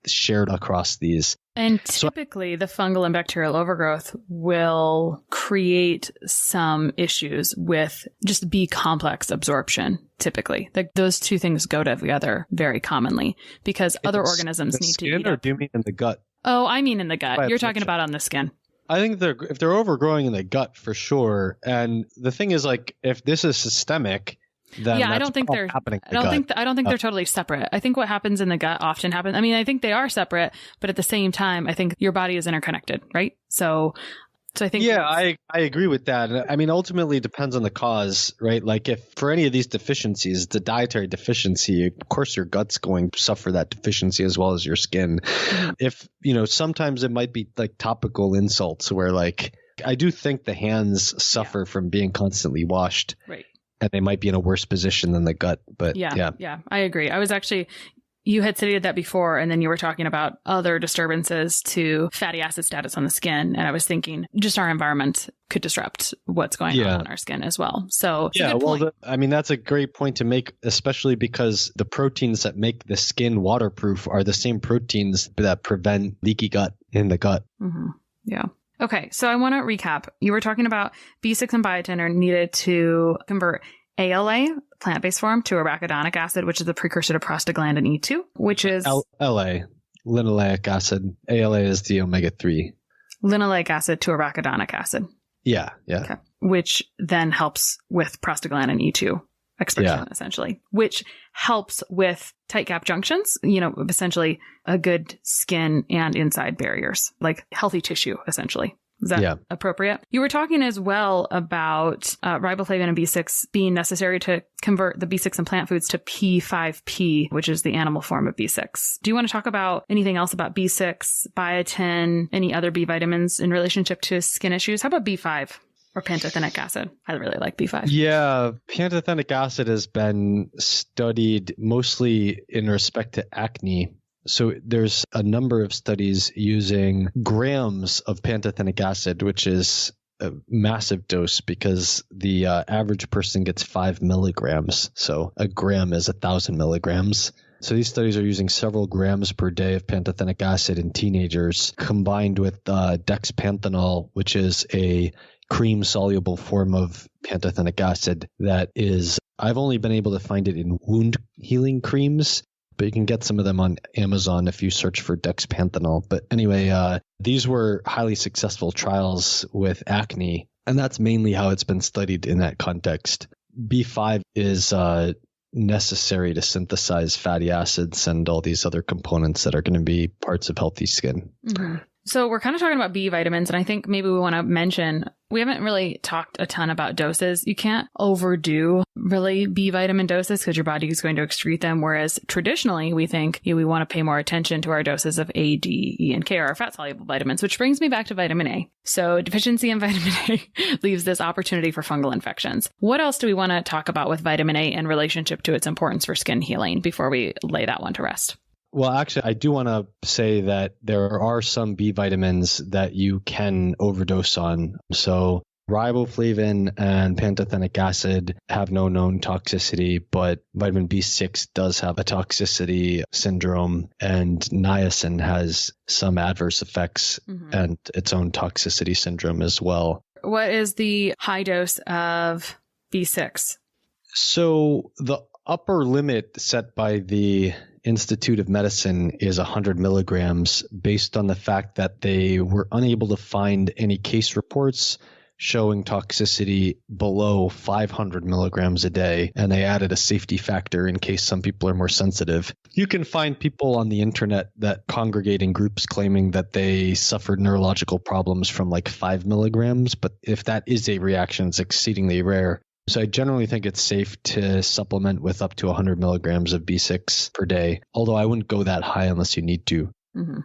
shared across these. And typically the fungal and bacterial overgrowth will create some issues with just B complex absorption, typically. Like those two things go together very commonly because other organisms need to eat or up. do you mean in the gut? Oh, I mean in the gut. You're talking about on the skin. I think if they're overgrowing in the gut for sure. And the thing is, like, if this is systemic, then I don't think they're happening. I don't think they're totally separate. I think what happens in the gut often happens. I mean, I think they are separate, but at the same time, I think your body is interconnected, right? So I think I agree with that. I mean, ultimately it depends on the cause, right? Like if for any of these deficiencies, the dietary deficiency, of course your gut's going to suffer that deficiency as well as your skin. Mm-hmm. If, sometimes it might be like topical insults where like, I do think the hands suffer from being constantly washed. Right. And they might be in a worse position than the gut. But yeah, I agree. I was actually, you had stated that before, and then you were talking about other disturbances to fatty acid status on the skin. And I was thinking just our environment could disrupt what's going on in our skin as well. So that's a great point to make, especially because the proteins that make the skin waterproof are the same proteins that prevent leaky gut in the gut. Mm-hmm. Yeah. Okay, so I want to recap. You were talking about B6 and biotin are needed to convert ALA, plant-based form, to arachidonic acid, which is the precursor to prostaglandin E2, which is... LA, linoleic acid. ALA is the omega-3. Linoleic acid to arachidonic acid. Yeah. Okay. Which then helps with prostaglandin E2 expression, essentially, which helps with tight gap junctions, essentially a good skin and inside barriers, like healthy tissue, essentially. Is that appropriate? You were talking as well about riboflavin and B6 being necessary to convert the B6 in plant foods to P5P, which is the animal form of B6. Do you want to talk about anything else about B6, biotin, any other B vitamins in relationship to skin issues? How about B5? Or pantothenic acid. I really like B5. Yeah, pantothenic acid has been studied mostly in respect to acne. So there's a number of studies using grams of pantothenic acid, which is a massive dose because the average person gets 5 milligrams. So a gram is 1,000 milligrams. So these studies are using several grams per day of pantothenic acid in teenagers combined with Dexpanthenol, which is a cream-soluble form of pantothenic acid that is, I've only been able to find it in wound healing creams, but you can get some of them on Amazon if you search for Dexpanthenol. But anyway, these were highly successful trials with acne, and that's mainly how it's been studied in that context. B5 is necessary to synthesize fatty acids and all these other components that are going to be parts of healthy skin. Mm-hmm. So we're kind of talking about B vitamins, and I think maybe we want to mention, we haven't really talked a ton about doses. You can't overdo really B vitamin doses because your body is going to excrete them. Whereas traditionally, we think we want to pay more attention to our doses of A, D, E, and K, or our fat soluble vitamins, which brings me back to vitamin A. So deficiency in vitamin A leaves this opportunity for fungal infections. What else do we want to talk about with vitamin A in relationship to its importance for skin healing before we lay that one to rest? Well, actually, I do want to say that there are some B vitamins that you can overdose on. So riboflavin and pantothenic acid have no known toxicity, but vitamin B6 does have a toxicity syndrome, and niacin has some adverse effects and its own toxicity syndrome as well. What is the high dose of B6? So the upper limit set by the Institute of Medicine is 100 milligrams based on the fact that they were unable to find any case reports showing toxicity below 500 milligrams a day, and they added a safety factor in case some people are more sensitive. You can find people on the internet that congregate in groups claiming that they suffered neurological problems from like 5 milligrams, but if that is a reaction, it's exceedingly rare. So I generally think it's safe to supplement with up to 100 milligrams of B6 per day, although I wouldn't go that high unless you need to. Mm-hmm.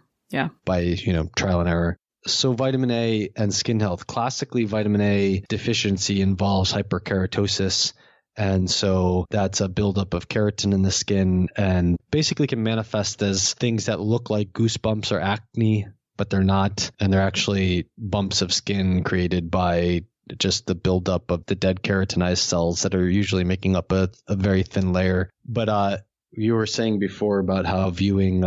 by, trial and error. So vitamin A and skin health. Classically, vitamin A deficiency involves hyperkeratosis. And so that's a buildup of keratin in the skin and basically can manifest as things that look like goosebumps or acne, but they're not. And they're actually bumps of skin created by just the buildup of the dead keratinized cells that are usually making up a very thin layer. But you were saying before about how viewing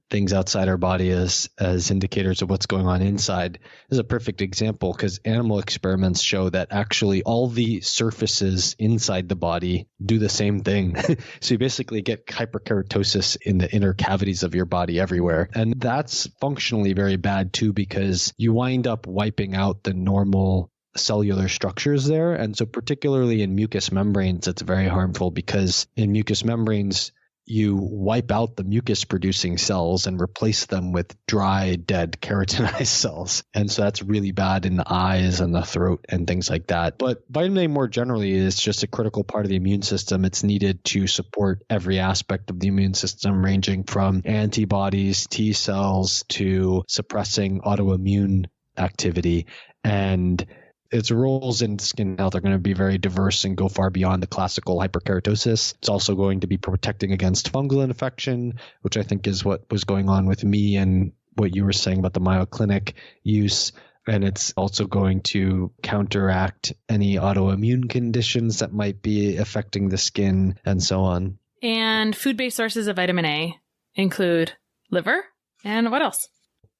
things outside our body as indicators of what's going on inside is a perfect example, because animal experiments show that actually all the surfaces inside the body do the same thing. So you basically get hyperkeratosis in the inner cavities of your body everywhere. And that's functionally very bad too, because you wind up wiping out the normal cellular structures there. And so particularly in mucous membranes, it's very harmful, because in mucous membranes, you wipe out the mucus producing cells and replace them with dry, dead keratinized cells. And so that's really bad in the eyes and the throat and things like that. But vitamin A more generally is just a critical part of the immune system. It's needed to support every aspect of the immune system, ranging from antibodies, T cells, to suppressing autoimmune activity. And its roles in skin health are going to be very diverse and go far beyond the classical hyperkeratosis. It's also going to be protecting against fungal infection, which I think is what was going on with me and what you were saying about the Mayo Clinic use. And it's also going to counteract any autoimmune conditions that might be affecting the skin and so on. And food-based sources of vitamin A include liver and what else?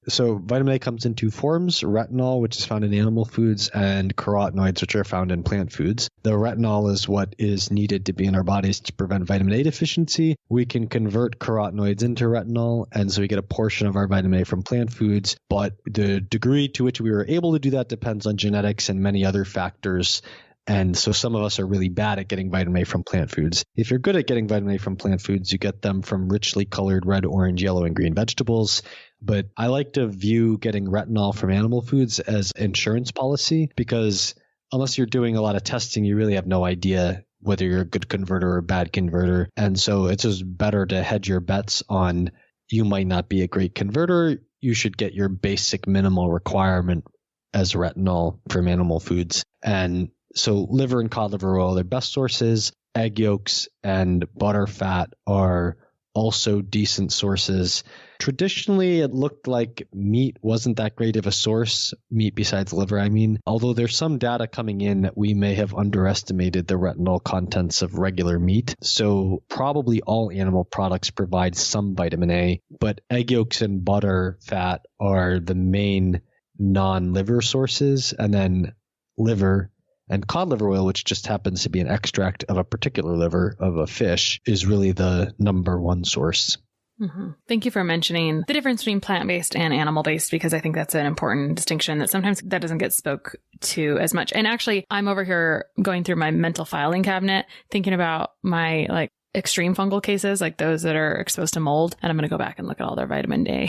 So vitamin A comes in two forms: retinol, which is found in animal foods, and carotenoids, which are found in plant foods. The retinol is what is needed to be in our bodies to prevent vitamin A deficiency. We can convert carotenoids into retinol, and so we get a portion of our vitamin A from plant foods. But the degree to which we were able to do that depends on genetics and many other factors. And so some of us are really bad at getting vitamin A from plant foods. If you're good at getting vitamin A from plant foods, you get them from richly colored red, orange, yellow, and green vegetables. But I like to view getting retinol from animal foods as insurance policy, because unless you're doing a lot of testing, you really have no idea whether you're a good converter or a bad converter. And so it's just better to hedge your bets on you might not be a great converter. You should get your basic minimal requirement as retinol from animal foods. And so liver and cod liver oil are best sources. Egg yolks and butter fat are also decent sources. Traditionally, it looked like meat wasn't that great of a source, meat besides liver, although there's some data coming in that we may have underestimated the retinol contents of regular meat. So probably all animal products provide some vitamin A, but egg yolks and butter fat are the main non-liver sources, and then liver and cod liver oil, which just happens to be an extract of a particular liver of a fish, is really the number one source. Mm-hmm. Thank you for mentioning the difference between plant-based and animal-based, because I think that's an important distinction that sometimes that doesn't get spoke to as much. And actually, I'm over here going through my mental filing cabinet, thinking about my extreme fungal cases, like those that are exposed to mold. And I'm going to go back and look at all their vitamin A.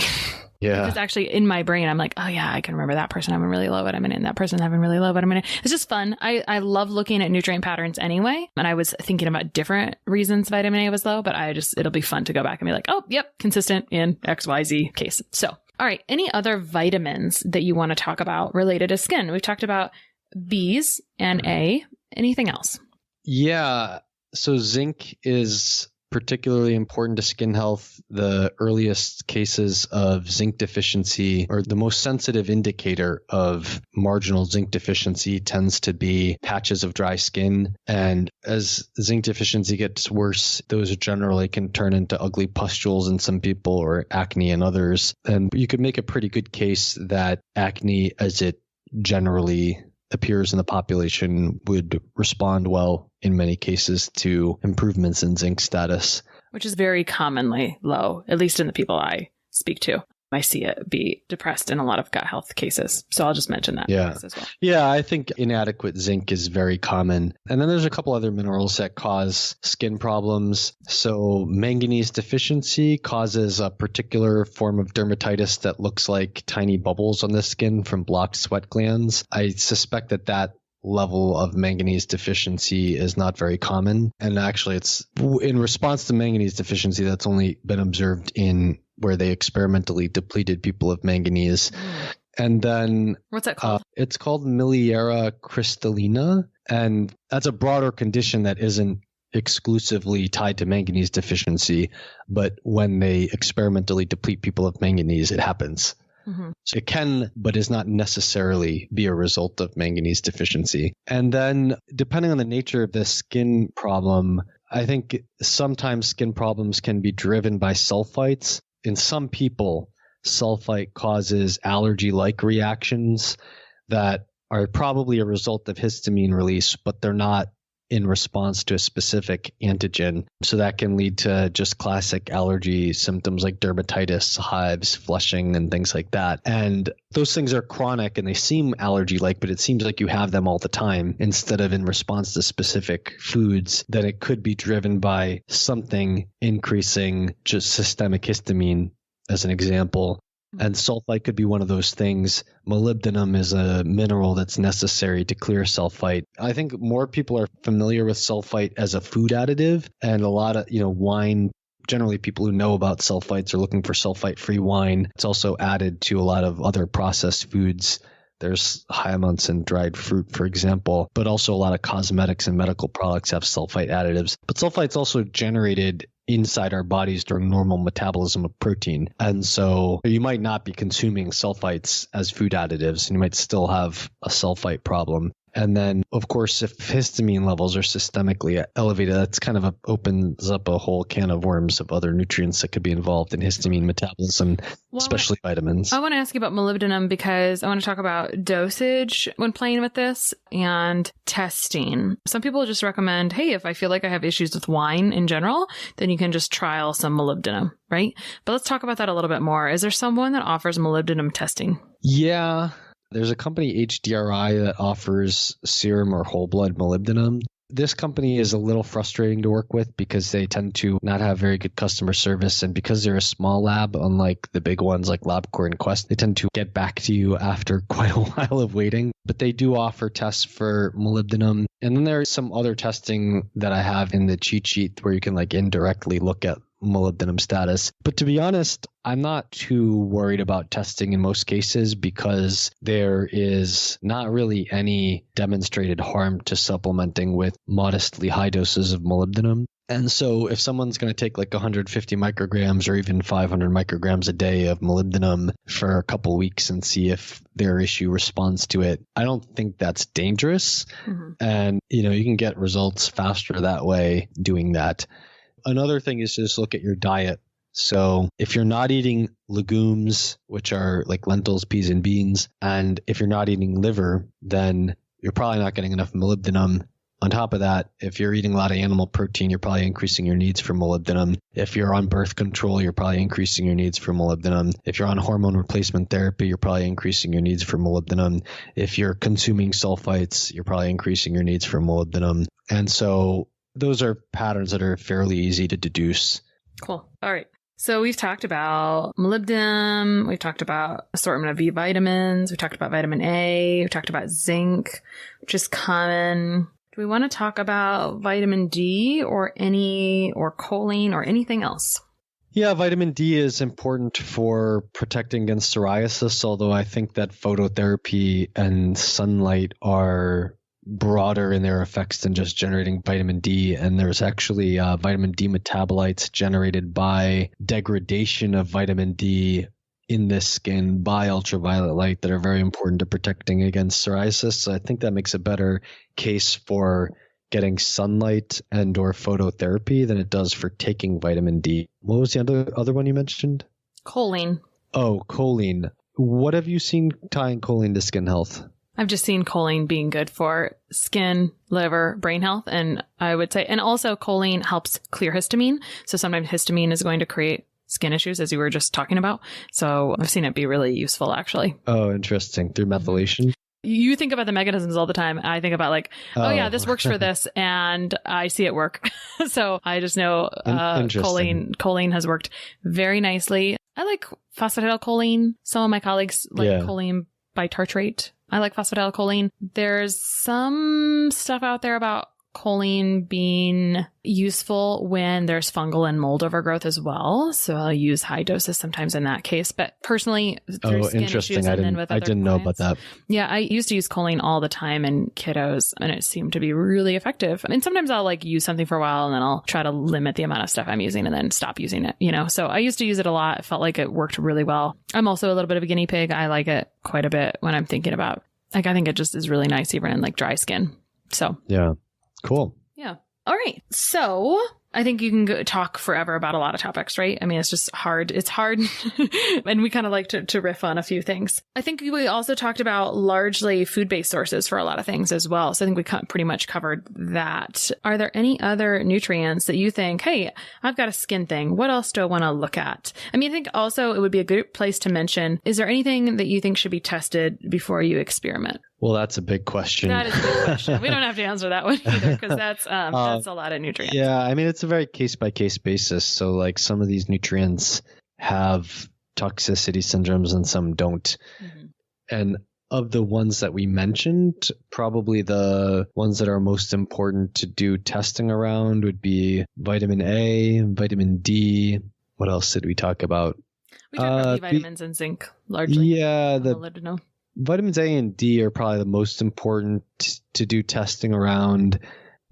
Yeah. Because actually in my brain, I'm like, oh yeah, I can remember that person having really low vitamin A and that person having really low vitamin A. It's just fun. I love looking at nutrient patterns anyway. And I was thinking about different reasons vitamin A was low, but it'll be fun to go back and be like, oh, yep, consistent in XYZ case. So, all right. Any other vitamins that you want to talk about related to skin? We've talked about B's and A. Anything else? Yeah. So zinc is particularly important to skin health. The earliest cases of zinc deficiency, or the most sensitive indicator of marginal zinc deficiency, tends to be patches of dry skin. And as zinc deficiency gets worse, those generally can turn into ugly pustules in some people or acne in others. And you could make a pretty good case that acne, as it generally appears in the population, would respond well in many cases to improvements in zinc status. Which is very commonly low, at least in the people I speak to. I see it be depressed in a lot of gut health cases. So I'll just mention that as well. Yeah, I think inadequate zinc is very common. And then there's a couple other minerals that cause skin problems. So manganese deficiency causes a particular form of dermatitis that looks like tiny bubbles on the skin from blocked sweat glands. I suspect that level of manganese deficiency is not very common. And actually, it's in response to manganese deficiency that's only been observed in where they experimentally depleted people of manganese. And then what's that called? It's called miliaria crystallina. And that's a broader condition that isn't exclusively tied to manganese deficiency. But when they experimentally deplete people of manganese, it happens. So it can, but is not necessarily be a result of manganese deficiency. And then depending on the nature of the skin problem, I think sometimes skin problems can be driven by sulfites. In some people, sulfite causes allergy-like reactions that are probably a result of histamine release, but they're not in response to a specific antigen. So that can lead to just classic allergy symptoms like dermatitis, hives, flushing, and things like that. And those things are chronic and they seem allergy-like, but it seems like you have them all the time instead of in response to specific foods. Then it could be driven by something increasing just systemic histamine, as an example. And sulfite could be one of those things. Molybdenum is a mineral that's necessary to clear sulfite. I think more people are familiar with sulfite as a food additive, and a lot of, wine, generally people who know about sulfites are looking for sulfite-free wine. It's also added to a lot of other processed foods. There's high amounts in dried fruit, for example, but also a lot of cosmetics and medical products have sulfite additives. But sulfite's also generated inside our bodies during normal metabolism of protein. And so you might not be consuming sulfites as food additives, and you might still have a sulfite problem. And then, of course, if histamine levels are systemically elevated, that's kind of opens up a whole can of worms of other nutrients that could be involved in histamine metabolism, especially vitamins. I want to ask you about molybdenum because I want to talk about dosage when playing with this and testing. Some people just recommend, hey, if I feel like I have issues with wine in general, then you can just trial some molybdenum, right? But let's talk about that a little bit more. Is there someone that offers molybdenum testing? Yeah. There's a company, HDRI, that offers serum or whole blood molybdenum. This company is a little frustrating to work with because they tend to not have very good customer service. And because they're a small lab, unlike the big ones like LabCorp and Quest, they tend to get back to you after quite a while of waiting. But they do offer tests for molybdenum. And then there's some other testing that I have in the cheat sheet where you can indirectly look at molybdenum status. But to be honest, I'm not too worried about testing in most cases because there is not really any demonstrated harm to supplementing with modestly high doses of molybdenum. And so if someone's going to take 150 micrograms or even 500 micrograms a day of molybdenum for a couple weeks and see if their issue responds to it, I don't think that's dangerous. And, you can get results faster that way doing that. Another thing is to just look at your diet. So if you're not eating legumes, which are like lentils, peas, and beans, and if you're not eating liver, then you're probably not getting enough molybdenum. On top of that, if you're eating a lot of animal protein, you're probably increasing your needs for molybdenum. If you're on birth control, you're probably increasing your needs for molybdenum. If you're on hormone replacement therapy, you're probably increasing your needs for molybdenum. If you're consuming sulfites, you're probably increasing your needs for molybdenum. And so those are patterns that are fairly easy to deduce. Cool. All right. So we've talked about molybdenum. We've talked about assortment of B vitamins. We talked about vitamin A. We talked about zinc, which is common. Do we want to talk about vitamin D or choline or anything else? Yeah, vitamin D is important for protecting against psoriasis, although I think that phototherapy and sunlight are broader in their effects than just generating vitamin D. And there's actually vitamin D metabolites generated by degradation of vitamin D in the skin by ultraviolet light that are very important to protecting against psoriasis. So I think that makes a better case for getting sunlight and or phototherapy than it does for taking vitamin D. What was the other one you mentioned? Choline. Oh, choline. What have you seen tying choline to skin health? I've just seen choline being good for skin, liver, brain health. And I would say, and also choline helps clear histamine. So sometimes histamine is going to create skin issues, as you were just talking about. So I've seen it be really useful, actually. Oh, interesting. Through methylation? You think about the mechanisms all the time. I think about oh yeah, this works for this. And I see it work. So I just know choline has worked very nicely. I like phosphatidylcholine. Some of my colleagues like choline bitartrate. I like phosphatidylcholine. There's some stuff out there about choline being useful when there's fungal and mold overgrowth as well. So I'll use high doses sometimes in that case. But personally, through skin interesting. issues I and then didn't, with I other didn't know about clients- that. Yeah, I used to use choline all the time in kiddos, and it seemed to be really effective. I mean, sometimes I'll like use something for a while and then I'll try to limit the amount of stuff I'm using and then stop using it, you know? So I used to use it a lot. It felt like it worked really well. I'm also a little bit of a guinea pig. I like it quite a bit when I'm thinking about, like, I think it just is really nice even in like dry skin. So Yeah. Cool. yeah. All right. So I think you can go talk forever about a lot of topics, right? I mean, it's just hard. It's hard. And we kind of like to riff on a few things. I think we also talked about largely food-based sources for a lot of things as well. So I think we pretty much covered that. Are there any other nutrients that you think, hey, I've got a skin thing. What else do I want to look at? I mean, I think also it would be a good place to mention, is there anything that you think should be tested before you experiment? Well, that's a big question. That is a big question. We don't have to answer that one either because that's a lot of nutrients. Yeah, I mean, it's a very case-by-case basis. So like some of these nutrients have toxicity syndromes and some don't. Mm-hmm. And of the ones that we mentioned, probably the ones that are most important to do testing around would be vitamin A, vitamin D. What else did we talk about? We talked about B vitamins and zinc largely. Yeah, the molybdenum. Vitamins A and D are probably the most important to do testing around.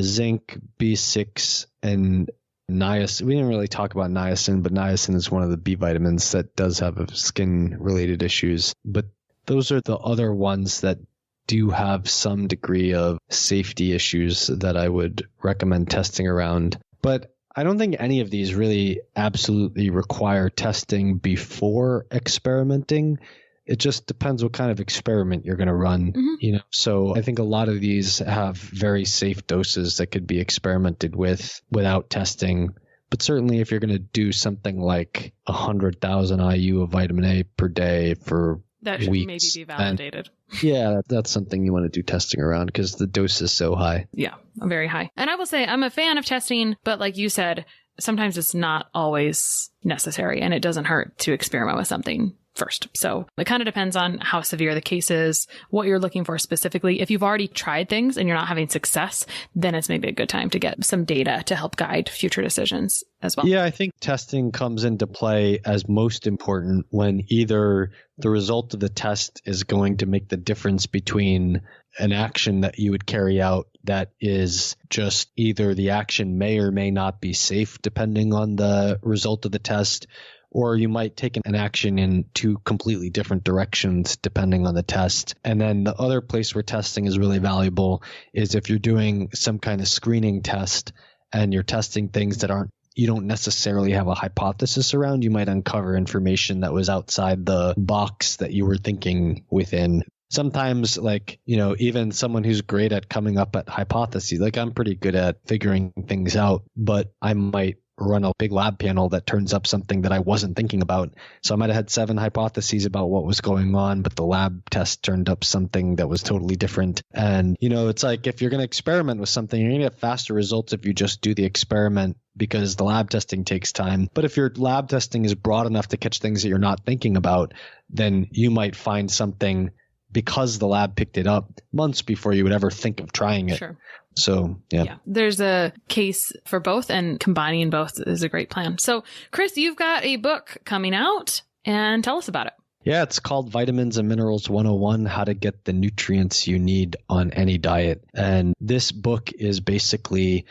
Zinc, B6, and niacin. We didn't really talk about niacin, but niacin is one of the B vitamins that does have skin-related issues. But those are the other ones that do have some degree of safety issues that I would recommend testing around. But I don't think any of these really absolutely require testing before experimenting. It just depends what kind of experiment you're going to run, you know. So I think a lot of these have very safe doses that could be experimented with without testing. But certainly if you're going to do something like 100,000 IU of vitamin A per day for that should weeks, maybe be validated. Yeah, that's something you want to do testing around because the dose is so high. Yeah, very high. And I will say I'm a fan of testing, but like you said, sometimes it's not always necessary and it doesn't hurt to experiment with something first. So it kind of depends on how severe the case is, what you're looking for specifically. If you've already tried things and you're not having success, then it's maybe a good time to get some data to help guide future decisions as well. Yeah, I think testing comes into play as most important when either the result of the test is going to make the difference between an action that you would carry out that is just either the action may or may not be safe depending on the result of the test, or you might take an action in two completely different directions depending on the test. And then the other place where testing is really valuable is if you're doing some kind of screening test and you're testing things that you don't necessarily have a hypothesis around, you might uncover information that was outside the box that you were thinking within. Sometimes, like, you know, even someone who's great at coming up at hypotheses, like I'm pretty good at figuring things out, but I might run a big lab panel that turns up something that I wasn't thinking about. So I might have had 7 hypotheses about what was going on, but the lab test turned up something that was totally different. And, you know, it's like if you're going to experiment with something, you're going to get faster results if you just do the experiment because the lab testing takes time. But if your lab testing is broad enough to catch things that you're not thinking about, then you might find something because the lab picked it up months before you would ever think of trying it. Sure. So, yeah. There's a case for both, and combining both is a great plan. So, Chris, you've got a book coming out, and tell us about it. Yeah, it's called Vitamins and Minerals 101, How to Get the Nutrients You Need on Any Diet. And this book is basically,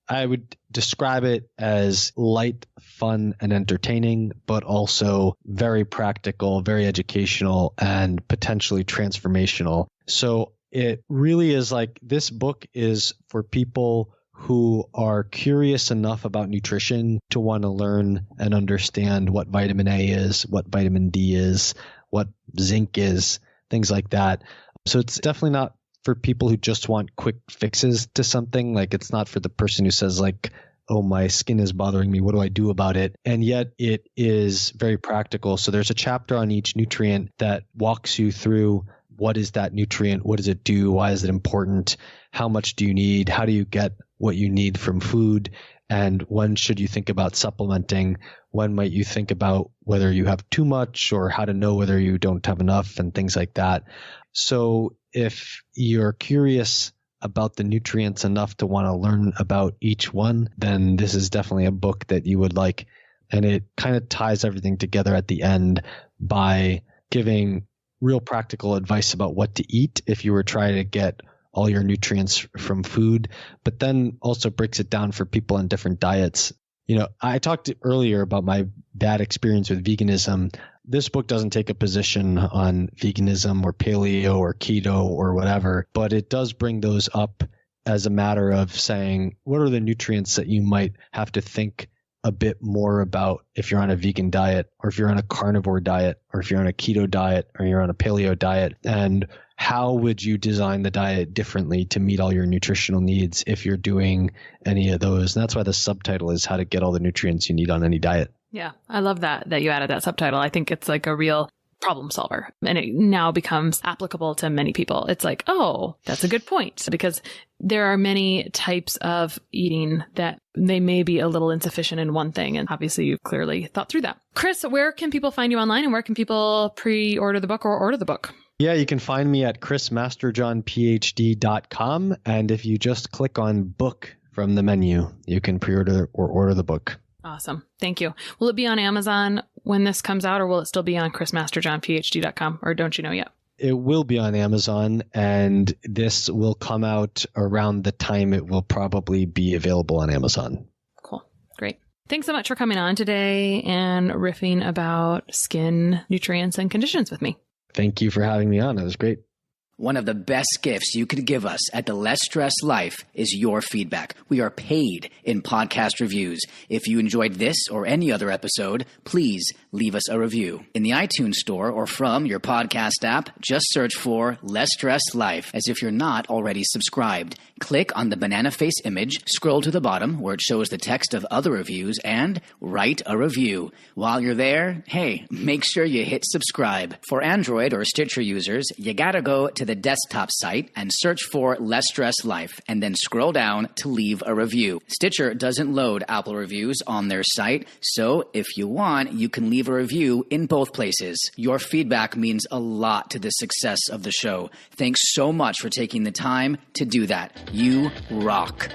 I would describe it as light, fun, and entertaining, but also very practical, very educational, and potentially transformational. So it really is like this book is for people who are curious enough about nutrition to want to learn and understand what vitamin A is, what vitamin D is, what zinc is, things like that. So it's definitely not for people who just want quick fixes to something. Like it's not for the person who says like, oh, my skin is bothering me. What do I do about it? And yet it is very practical. So there's a chapter on each nutrient that walks you through what is that nutrient? What does it do? Why is it important? How much do you need? How do you get what you need from food? And when should you think about supplementing? When might you think about whether you have too much or how to know whether you don't have enough and things like that? So if you're curious about the nutrients enough to want to learn about each one, then this is definitely a book that you would like. And it kind of ties everything together at the end by giving real practical advice about what to eat if you were trying to get all your nutrients from food, but then also breaks it down for people on different diets. You know, I talked earlier about my bad experience with veganism. This book doesn't take a position on veganism or paleo or keto or whatever, but it does bring those up as a matter of saying, what are the nutrients that you might have to think a bit more about if you're on a vegan diet, or if you're on a carnivore diet, or if you're on a keto diet, or you're on a paleo diet, and how would you design the diet differently to meet all your nutritional needs if you're doing any of those? And that's why the subtitle is How to Get All the Nutrients You Need on Any Diet. Yeah, I love that you added that subtitle. I think it's like a real problem solver, and it now becomes applicable to many people. It's like, oh, that's a good point, because there are many types of eating that they may be a little insufficient in one thing. And obviously you've clearly thought through that. Chris, where can people find you online, and where can people pre-order the book or order the book? Yeah, you can find me at chrismasterjohnphd.com. And if you just click on book from the menu, you can pre-order or order the book. Awesome. Thank you. Will it be on Amazon when this comes out, or will it still be on chrismasterjohnphd.com, or don't you know yet? It will be on Amazon, and this will come out around the time it will probably be available on Amazon. Cool. Great. Thanks so much for coming on today and riffing about skin nutrients and conditions with me. Thank you for having me on. It was great. One of the best gifts you could give us at the Less Stress Life is your feedback. We are paid in podcast reviews. If you enjoyed this or any other episode, please leave us a review. In the iTunes store or from your podcast app, just search for Less Stress Life as if you're not already subscribed. Click on the banana face image, scroll to the bottom where it shows the text of other reviews, and write a review. While you're there, hey, make sure you hit subscribe. For Android or Stitcher users, you gotta go to the desktop site and search for Less Stress Life, and then scroll down to leave a review. Stitcher doesn't load Apple reviews on their site, so if you want, you can leave a review in both places. Your feedback means a lot to the success of the show. Thanks so much for taking the time to do that. You rock.